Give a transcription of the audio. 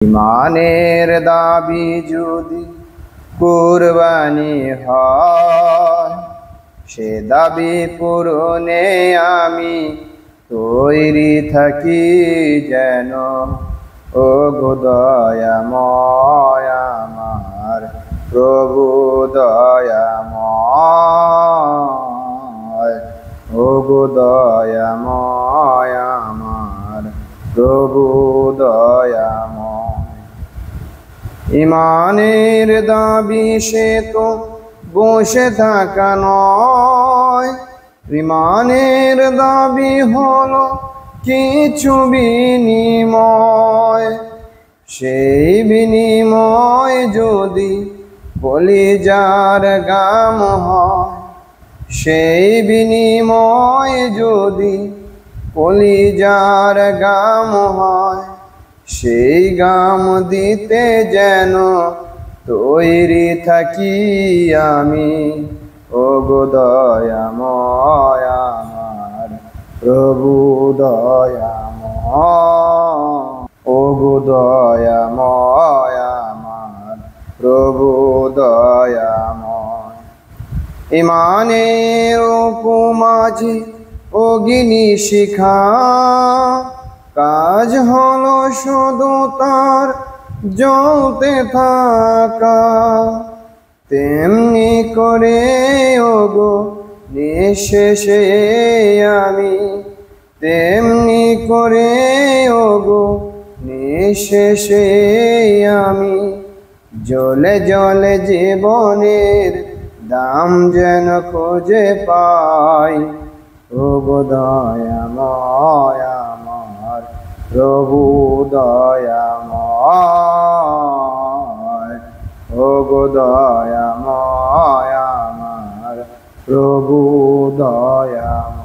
ইমানের দাবি যদি কুরবানি হয়, সে দাবি পূরণে আমি তৈরি থাকি যেন। ও গো দয়াময় আমার প্রভু দয়াময়, ও গো দয়াময় আমার প্রভু দয়াময়। ইমানের দাবি সে তো বসে থাকা নয়, ইমানের দাবি হলো কিছু বিনিময়। সেই বিনিময় যদি কলিজার গাম হয়, সেই বিনিময় যদি কলিজার গাম হয়, সেই গাম দিতে যেন তৈরি থাকি আমি। ও গো দয়াময় আমার প্রভু দয়াময়, ও গো দয়াময় আমার প্রভু দয়াময়। ইমানের উপমাঝি অগ্নি শিখা, কাজ হলো শুধু তার জ্বলতে থাকা। তেমনি করে ওগো নিঃশেষে আমি, তেমনি করে ওগো নিঃশেষে আমি জ্বলে জ্বলে জীবনের দাম যেন খুঁজে পাই। ও গো দয়াময় আমার প্রভু দয়াময়, ও গো দয়াময় আমার প্রভু দয়াময়।